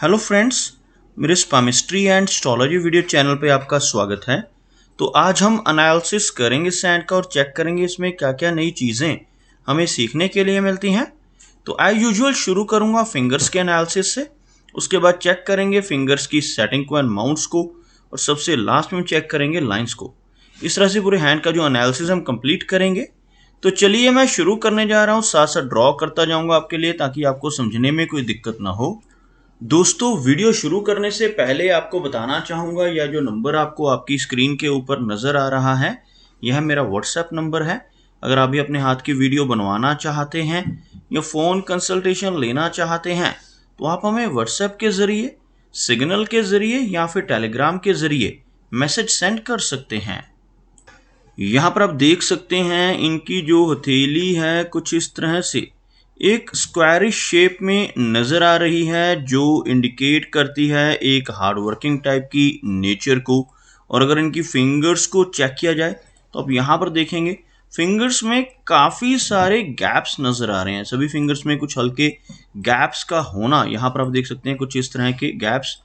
Hello friends, मेरे स्पामिस्ट्री and astrology video channel पे आपका स्वागत है। तो आज हम एनालिसिस करेंगे सैंड का और चेक करेंगे इसमें क्या क्या नई चीज़ें हमें सीखने के लिए मिलती हैं। तो एज यूजुअल शुरू करूंगा फिंगर्स के एनालिसिस से, उसके बाद चेक करेंगे फिंगर्स की सेटिंग को एंड माउंट्स को, और सबसे लास्ट में चेक करेंगे लाइन्स को। इस तरह से पूरे हैंड का जो एनालिसिस हम कंप्लीट करेंगे। तो चलिए मैं शुरू करने जा रहा हूँ, साथ साथ ड्रॉ करता जाऊँगा आपके लिए ताकि आपको समझने में कोई दिक्कत ना हो। दोस्तों, वीडियो शुरू करने से पहले आपको बताना चाहूँगा, यह जो नंबर आपको आपकी स्क्रीन के ऊपर नज़र आ रहा है, यह मेरा व्हाट्सएप नंबर है। अगर आप भी अपने हाथ की वीडियो बनवाना चाहते हैं या फ़ोन कंसल्टेशन लेना चाहते हैं तो आप हमें व्हाट्सएप के ज़रिए, सिग्नल के ज़रिए या फिर टेलीग्राम के ज़रिए मैसेज सेंड कर सकते हैं। यहाँ पर आप देख सकते हैं इनकी जो हथेली है कुछ इस तरह से एक स्क्वायरिश शेप में नज़र आ रही है, जो इंडिकेट करती है एक हार्डवर्किंग टाइप की नेचर को। और अगर इनकी फिंगर्स को चेक किया जाए तो आप यहाँ पर देखेंगे फिंगर्स में काफ़ी सारे गैप्स नज़र आ रहे हैं। सभी फिंगर्स में कुछ हल्के गैप्स का होना यहाँ पर आप देख सकते हैं, कुछ इस तरह के गैप्स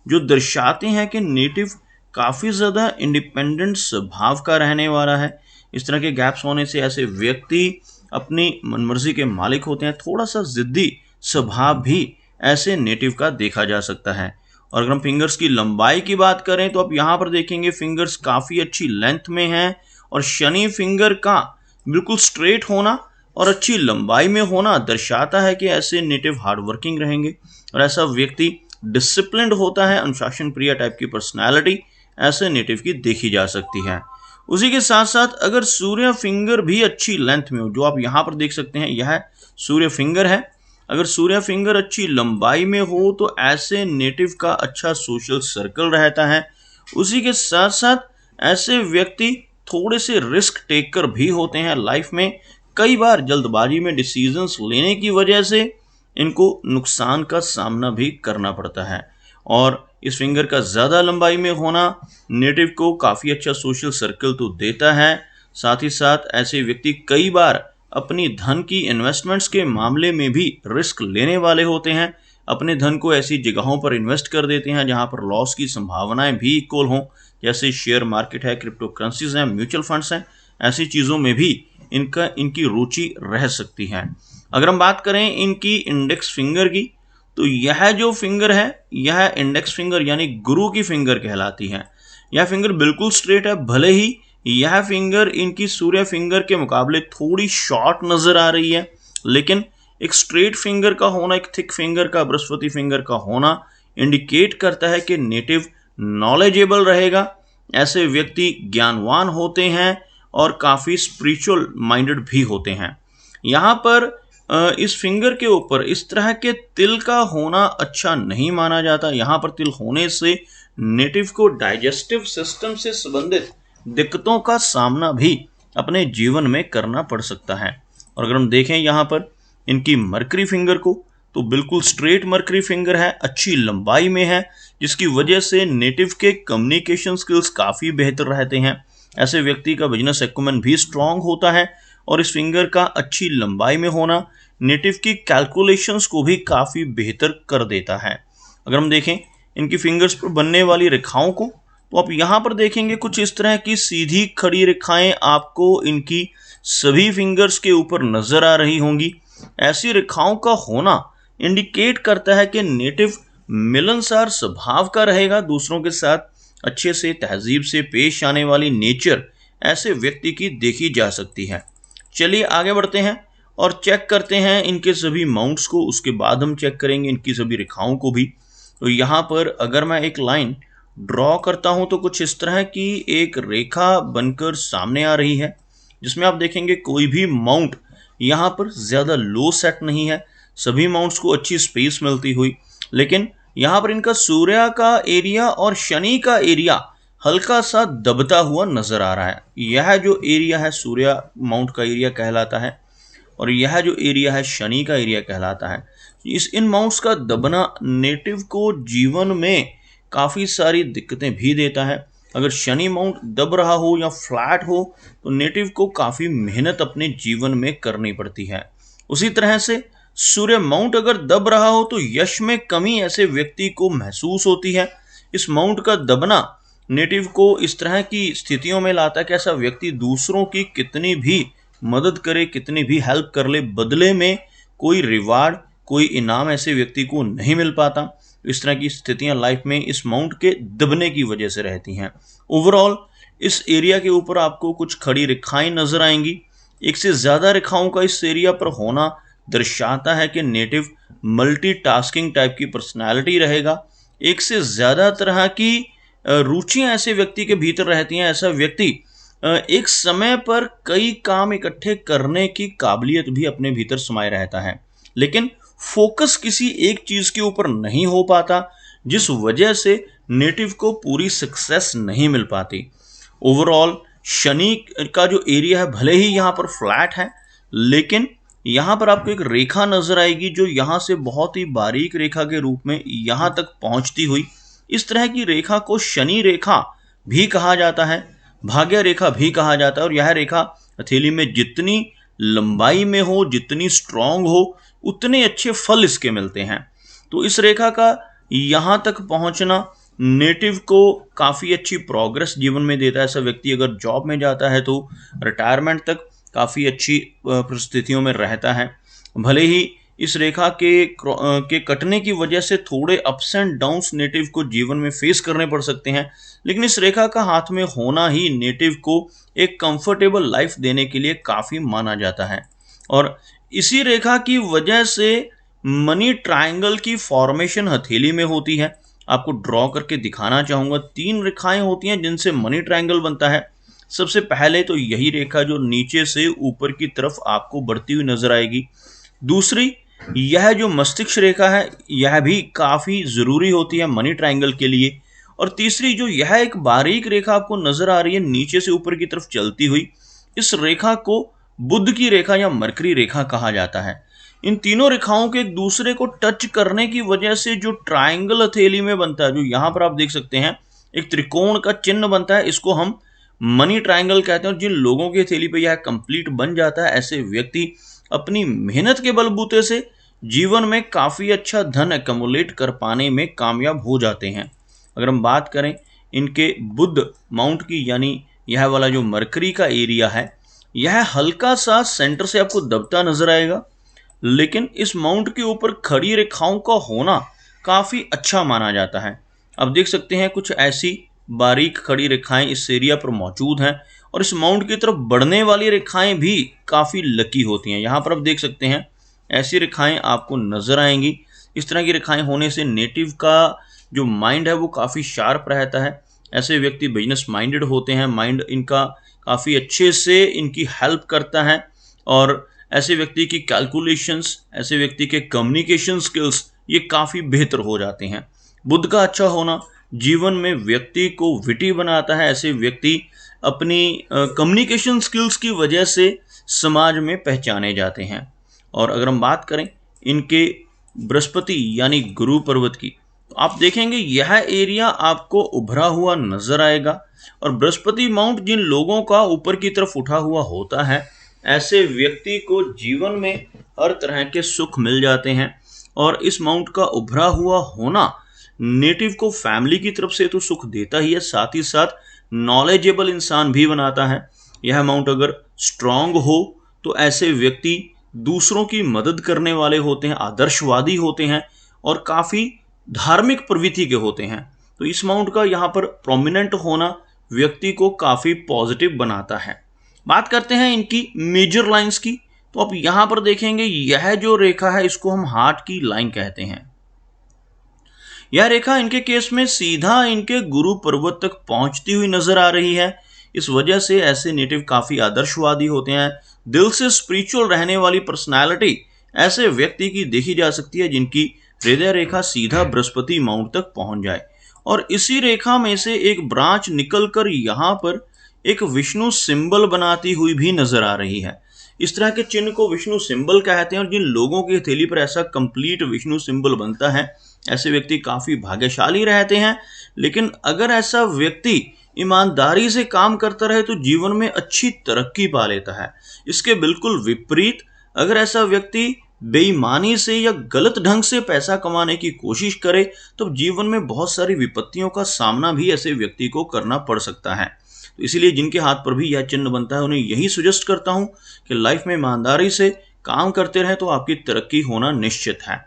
जो दर्शाते हैं कि नेटिव काफ़ी ज़्यादा इंडिपेंडेंट स्वभाव का रहने वाला है। इस तरह के गैप्स होने से ऐसे व्यक्ति अपनी मनमर्जी के मालिक होते हैं। थोड़ा सा ज़िद्दी स्वभाव भी ऐसे नेटिव का देखा जा सकता है। और अगर हम फिंगर्स की लंबाई की बात करें तो आप यहाँ पर देखेंगे फिंगर्स काफ़ी अच्छी लेंथ में हैं, और शनि फिंगर का बिल्कुल स्ट्रेट होना और अच्छी लंबाई में होना दर्शाता है कि ऐसे नेटिव हार्डवर्किंग रहेंगे और ऐसा व्यक्ति डिसिप्लिन्ड होता है। अनुशासन प्रिय टाइप की पर्सनैलिटी ऐसे नेटिव की देखी जा सकती है। उसी के साथ साथ अगर सूर्य फिंगर भी अच्छी लेंथ में हो, जो आप यहाँ पर देख सकते हैं यह सूर्य फिंगर है, अगर सूर्य फिंगर अच्छी लंबाई में हो तो ऐसे नेटिव का अच्छा सोशल सर्कल रहता है। उसी के साथ साथ ऐसे व्यक्ति थोड़े से रिस्क टेकर भी होते हैं लाइफ में। कई बार जल्दबाजी में डिसीजंस लेने की वजह से इनको नुकसान का सामना भी करना पड़ता है। और इस फिंगर का ज़्यादा लंबाई में होना नेटिव को काफ़ी अच्छा सोशल सर्कल तो देता है। साथ ही साथ ऐसे व्यक्ति कई बार अपनी धन की इन्वेस्टमेंट्स के मामले में भी रिस्क लेने वाले होते हैं। अपने धन को ऐसी जगहों पर इन्वेस्ट कर देते हैं जहां पर लॉस की संभावनाएं भी इक्वल हों, जैसे शेयर मार्केट है, क्रिप्टो करेंसीज हैं, म्यूचुअल फंड्स हैं। ऐसी चीज़ों में भी इनकी रुचि रह सकती है। अगर हम बात करें इनकी इंडेक्स फिंगर की, तो यह जो फिंगर है यह इंडेक्स फिंगर यानी गुरु की फिंगर कहलाती है। यह फिंगर बिल्कुल स्ट्रेट है, भले ही यह फिंगर इनकी सूर्य फिंगर के मुकाबले थोड़ी शॉर्ट नज़र आ रही है, लेकिन एक स्ट्रेट फिंगर का होना, एक थिक फिंगर का, बृहस्पति फिंगर का होना इंडिकेट करता है कि नेटिव नॉलेजेबल रहेगा। ऐसे व्यक्ति ज्ञानवान होते हैं और काफ़ी स्पिरिचुअल माइंडेड भी होते हैं। यहाँ पर इस फिंगर के ऊपर इस तरह के तिल का होना अच्छा नहीं माना जाता। यहाँ पर तिल होने से नेटिव को डाइजेस्टिव सिस्टम से संबंधित दिक्कतों का सामना भी अपने जीवन में करना पड़ सकता है। और अगर हम देखें यहाँ पर इनकी मरकरी फिंगर को, तो बिल्कुल स्ट्रेट मरकरी फिंगर है, अच्छी लंबाई में है, जिसकी वजह से नेटिव के कम्युनिकेशन स्किल्स काफ़ी बेहतर रहते हैं। ऐसे व्यक्ति का बिजनेस एक्यूमेन भी स्ट्रांग होता है। और इस फिंगर का अच्छी लंबाई में होना नेटिव की कैलकुलेशंस को भी काफ़ी बेहतर कर देता है। अगर हम देखें इनकी फिंगर्स पर बनने वाली रेखाओं को, तो आप यहाँ पर देखेंगे कुछ इस तरह की सीधी खड़ी रेखाएं आपको इनकी सभी फिंगर्स के ऊपर नज़र आ रही होंगी। ऐसी रेखाओं का होना इंडिकेट करता है कि नेटिव मिलनसार स्वभाव का रहेगा, दूसरों के साथ अच्छे से तहजीब से पेश आने वाली नेचर ऐसे व्यक्ति की देखी जा सकती है। चलिए आगे बढ़ते हैं और चेक करते हैं इनके सभी माउंट्स को, उसके बाद हम चेक करेंगे इनकी सभी रेखाओं को भी। तो यहाँ पर अगर मैं एक लाइन ड्रॉ करता हूँ तो कुछ इस तरह की एक रेखा बनकर सामने आ रही है, जिसमें आप देखेंगे कोई भी माउंट यहाँ पर ज़्यादा लो सेट नहीं है, सभी माउंट्स को अच्छी स्पेस मिलती हुई। लेकिन यहाँ पर इनका सूर्य का एरिया और शनि का एरिया हल्का सा दबता हुआ नज़र आ रहा है। यह जो एरिया है सूर्य माउंट का एरिया कहलाता है, और यह जो एरिया है शनि का एरिया कहलाता है। इन माउंट्स का दबना नेटिव को जीवन में काफ़ी सारी दिक्कतें भी देता है। अगर शनि माउंट दब रहा हो या फ्लैट हो तो नेटिव को काफ़ी मेहनत अपने जीवन में करनी पड़ती है। उसी तरह से सूर्य माउंट अगर दब रहा हो तो यश में कमी ऐसे व्यक्ति को महसूस होती है। इस माउंट का दबना नेटिव को इस तरह की स्थितियों में लाता है कि ऐसा व्यक्ति दूसरों की कितनी भी मदद करे, कितनी भी हेल्प कर ले, बदले में कोई रिवार्ड, कोई इनाम ऐसे व्यक्ति को नहीं मिल पाता। इस तरह की स्थितियां लाइफ में इस माउंट के दबने की वजह से रहती हैं। ओवरऑल इस एरिया के ऊपर आपको कुछ खड़ी रेखाएं नजर आएंगी। एक से ज्यादा रेखाओं का इस एरिया पर होना दर्शाता है कि नेटिव मल्टीटास्किंग टाइप की पर्सनालिटी रहेगा। एक से ज्यादा तरह की रुचियां ऐसे व्यक्ति के भीतर रहती हैं। ऐसा व्यक्ति एक समय पर कई काम इकट्ठे करने की काबिलियत भी अपने भीतर समाये रहता है, लेकिन फोकस किसी एक चीज के ऊपर नहीं हो पाता, जिस वजह से नेटिव को पूरी सक्सेस नहीं मिल पाती। ओवरऑल शनि का जो एरिया है भले ही यहाँ पर फ्लैट है, लेकिन यहाँ पर आपको एक रेखा नजर आएगी जो यहाँ से बहुत ही बारीक रेखा के रूप में यहाँ तक पहुंचती हुई। इस तरह की रेखा को शनि रेखा भी कहा जाता है, भाग्य रेखा भी कहा जाता है। और यह रेखा हथेली में जितनी लंबाई में हो, जितनी स्ट्रांग हो, उतने अच्छे फल इसके मिलते हैं। तो इस रेखा का यहाँ तक पहुंचना नेटिव को काफ़ी अच्छी प्रोग्रेस जीवन में देता है। ऐसा व्यक्ति अगर जॉब में जाता है तो रिटायरमेंट तक काफ़ी अच्छी परिस्थितियों में रहता है। भले ही इस रेखा के कटने की वजह से थोड़े अप्स एंड डाउन्स नेटिव को जीवन में फेस करने पड़ सकते हैं, लेकिन इस रेखा का हाथ में होना ही नेटिव को एक कंफर्टेबल लाइफ देने के लिए काफ़ी माना जाता है। और इसी रेखा की वजह से मनी ट्रायंगल की फॉर्मेशन हथेली में होती है। आपको ड्रॉ करके दिखाना चाहूँगा। 3 रेखाएं होती हैं जिनसे मनी ट्रायंगल बनता है। सबसे पहले तो यही रेखा जो नीचे से ऊपर की तरफ आपको बढ़ती हुई नजर आएगी। दूसरी यह जो मस्तिष्क रेखा है, यह भी काफ़ी ज़रूरी होती है मनी ट्रायंगल के लिए। और तीसरी जो यह एक बारीक रेखा आपको नजर आ रही है नीचे से ऊपर की तरफ चलती हुई, इस रेखा को बुध की रेखा या मरकरी रेखा कहा जाता है। इन तीनों रेखाओं के एक दूसरे को टच करने की वजह से जो ट्रायंगल हथेली में बनता है, जो यहाँ पर आप देख सकते हैं एक त्रिकोण का चिन्ह बनता है, इसको हम मनी ट्रायंगल कहते हैं। और जिन लोगों की हथेली पे यह कंप्लीट बन जाता है, ऐसे व्यक्ति अपनी मेहनत के बलबूते से जीवन में काफ़ी अच्छा धन एकमुलेट कर पाने में कामयाब हो जाते हैं। अगर हम बात करें इनके बुध माउंट की, यानी यह वाला जो मरकरी का एरिया है, यह हल्का सा सेंटर से आपको दबता नजर आएगा, लेकिन इस माउंट के ऊपर खड़ी रेखाओं का होना काफ़ी अच्छा माना जाता है। अब देख सकते हैं कुछ ऐसी बारीक खड़ी रेखाएं इस एरिया पर मौजूद हैं, और इस माउंट की तरफ बढ़ने वाली रेखाएं भी काफ़ी लकी होती हैं। यहाँ पर आप देख सकते हैं ऐसी रेखाएं आपको नजर आएंगी। इस तरह की रेखाएं होने से नेटिव का जो माइंड है वो काफ़ी शार्प रहता है। ऐसे व्यक्ति बिजनेस माइंडेड होते हैं, माइंड इनका काफ़ी अच्छे से इनकी हेल्प करता है। और ऐसे व्यक्ति की कैलकुलेशंस, ऐसे व्यक्ति के कम्युनिकेशन स्किल्स ये काफ़ी बेहतर हो जाते हैं। बुध का अच्छा होना जीवन में व्यक्ति को विटी बनाता है। ऐसे व्यक्ति अपनी कम्युनिकेशन स्किल्स की वजह से समाज में पहचाने जाते हैं। और अगर हम बात करें इनके बृहस्पति यानी गुरु पर्वत की, तो आप देखेंगे यह एरिया आपको उभरा हुआ नजर आएगा। और बृहस्पति माउंट जिन लोगों का ऊपर की तरफ उठा हुआ होता है, ऐसे व्यक्ति को जीवन में हर तरह के सुख मिल जाते हैं। और इस माउंट का उभरा हुआ होना नेटिव को फैमिली की तरफ से तो सुख देता ही है, साथ ही साथ नॉलेजेबल इंसान भी बनाता है। यह माउंट अगर स्ट्रांग हो तो ऐसे व्यक्ति दूसरों की मदद करने वाले होते हैं, आदर्शवादी होते हैं और काफ़ी धार्मिक प्रवृत्ति के होते हैं। तो इस माउंट का यहाँ पर प्रोमिनेंट होना व्यक्ति को काफ़ी पॉजिटिव बनाता है। बात करते हैं इनकी मेजर लाइंस की, तो आप यहाँ पर देखेंगे यह जो रेखा है इसको हम हार्ट की लाइन कहते हैं। यह रेखा इनके केस में सीधा इनके गुरु पर्वत तक पहुंचती हुई नजर आ रही है। इस वजह से ऐसे नेटिव काफ़ी आदर्शवादी होते हैं, दिल से स्पिरिचुअल रहने वाली पर्सनालिटी ऐसे व्यक्ति की देखी जा सकती है जिनकी हृदय रेखा सीधा बृहस्पति माउंट तक पहुंच जाए। और इसी रेखा में से एक ब्रांच निकलकर यहाँ पर एक विष्णु सिंबल बनाती हुई भी नजर आ रही है। इस तरह के चिन्ह को विष्णु सिंबल कहते हैं। और जिन लोगों की हथेली पर ऐसा कंप्लीट विष्णु सिंबल बनता है, ऐसे व्यक्ति काफ़ी भाग्यशाली रहते हैं। लेकिन अगर ऐसा व्यक्ति ईमानदारी से काम करता रहे तो जीवन में अच्छी तरक्की पा लेता है। इसके बिल्कुल विपरीत अगर ऐसा व्यक्ति बेईमानी से या गलत ढंग से पैसा कमाने की कोशिश करे तो जीवन में बहुत सारी विपत्तियों का सामना भी ऐसे व्यक्ति को करना पड़ सकता है। तो इसीलिए जिनके हाथ पर भी यह चिन्ह बनता है उन्हें यही सजेस्ट करता हूं कि लाइफ में ईमानदारी से काम करते रहें तो आपकी तरक्की होना निश्चित है।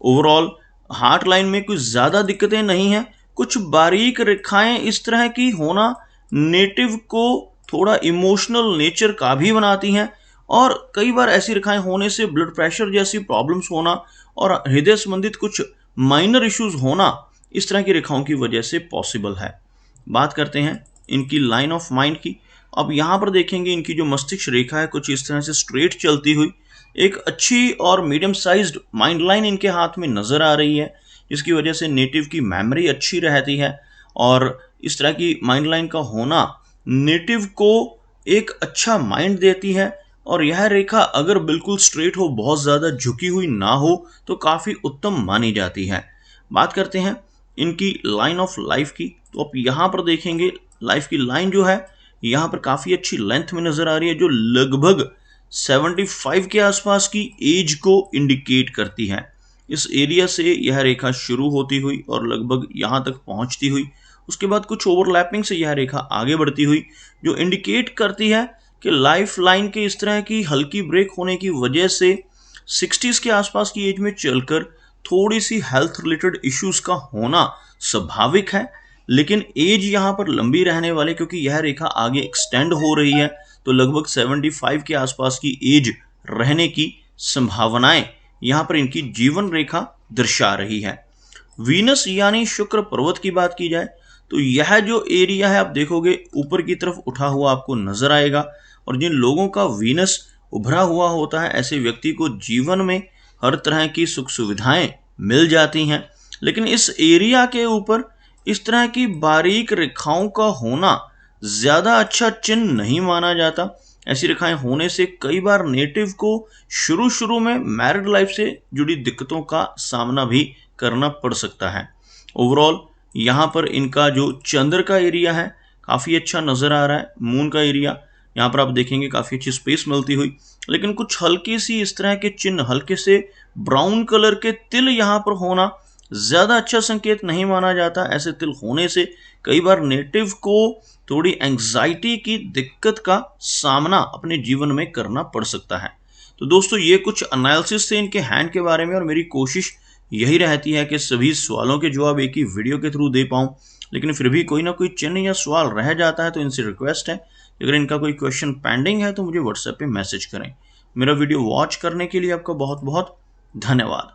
ओवरऑल हार्ट लाइन में कुछ ज़्यादा दिक्कतें नहीं हैं, कुछ बारीक रेखाएं इस तरह की होना नेटिव को थोड़ा इमोशनल नेचर का भी बनाती हैं, और कई बार ऐसी रेखाएं होने से ब्लड प्रेशर जैसी प्रॉब्लम्स होना और हृदय संबंधित कुछ माइनर इश्यूज होना इस तरह की रेखाओं की वजह से पॉसिबल है। बात करते हैं इनकी लाइन ऑफ माइंड की। अब यहाँ पर देखेंगे इनकी जो मस्तिष्क रेखा है कुछ इस तरह से स्ट्रेट चलती हुई एक अच्छी और मीडियम साइज्ड माइंड लाइन इनके हाथ में नज़र आ रही है, जिसकी वजह से नेटिव की मेमोरी अच्छी रहती है। और इस तरह की माइंड लाइन का होना नेटिव को एक अच्छा माइंड देती है, और यह रेखा अगर बिल्कुल स्ट्रेट हो, बहुत ज़्यादा झुकी हुई ना हो, तो काफ़ी उत्तम मानी जाती है। बात करते हैं इनकी लाइन ऑफ लाइफ की। तो आप यहाँ पर देखेंगे लाइफ की लाइन जो है यहाँ पर काफ़ी अच्छी लेंथ में नज़र आ रही है, जो लगभग 75 के आसपास की एज को इंडिकेट करती है। इस एरिया से यह रेखा शुरू होती हुई और लगभग यहाँ तक पहुँचती हुई, उसके बाद कुछ ओवरलैपिंग से यह रेखा आगे बढ़ती हुई, जो इंडिकेट करती है कि लाइफ लाइन के इस तरह की हल्की ब्रेक होने की वजह से 60s के आसपास की एज में चलकर थोड़ी सी हेल्थ रिलेटेड इश्यूज का होना स्वाभाविक है। लेकिन एज यहाँ पर लंबी रहने वाले, क्योंकि यह रेखा आगे एक्सटेंड हो रही है, तो लगभग 75 के आसपास की एज रहने की संभावनाएं यहाँ पर इनकी जीवन रेखा दर्शा रही है। वीनस यानी शुक्र पर्वत की बात की जाए तो यह जो एरिया है आप देखोगे ऊपर की तरफ उठा हुआ आपको नजर आएगा, और जिन लोगों का वीनस उभरा हुआ होता है ऐसे व्यक्ति को जीवन में हर तरह की सुख सुविधाएं मिल जाती हैं। लेकिन इस एरिया के ऊपर इस तरह की बारीक रेखाओं का होना ज़्यादा अच्छा चिन्ह नहीं माना जाता। ऐसी रेखाएं होने से कई बार नेटिव को शुरू में मैरिड लाइफ से जुड़ी दिक्कतों का सामना भी करना पड़ सकता है। ओवरऑल यहाँ पर इनका जो चंद्र का एरिया है काफ़ी अच्छा नज़र आ रहा है। मून का एरिया यहाँ पर आप देखेंगे काफ़ी अच्छी स्पेस मिलती हुई, लेकिन कुछ हल्की सी इस तरह के चिन्ह, हल्के से ब्राउन कलर के तिल यहाँ पर होना ज़्यादा अच्छा संकेत नहीं माना जाता। ऐसे तिल होने से कई बार नेटिव को थोड़ी एंग्जाइटी की दिक्कत का सामना अपने जीवन में करना पड़ सकता है। तो दोस्तों ये कुछ एनालिसिस थे इनके हैंड के बारे में, और मेरी कोशिश यही रहती है कि सभी सवालों के जवाब एक ही वीडियो के थ्रू दे पाऊँ। लेकिन फिर भी कोई ना कोई चिन्ह या सवाल रह जाता है, तो इनसे रिक्वेस्ट है अगर इनका कोई क्वेश्चन पेंडिंग है तो मुझे व्हाट्सएप पे मैसेज करें। मेरा वीडियो वॉच करने के लिए आपका बहुत बहुत धन्यवाद।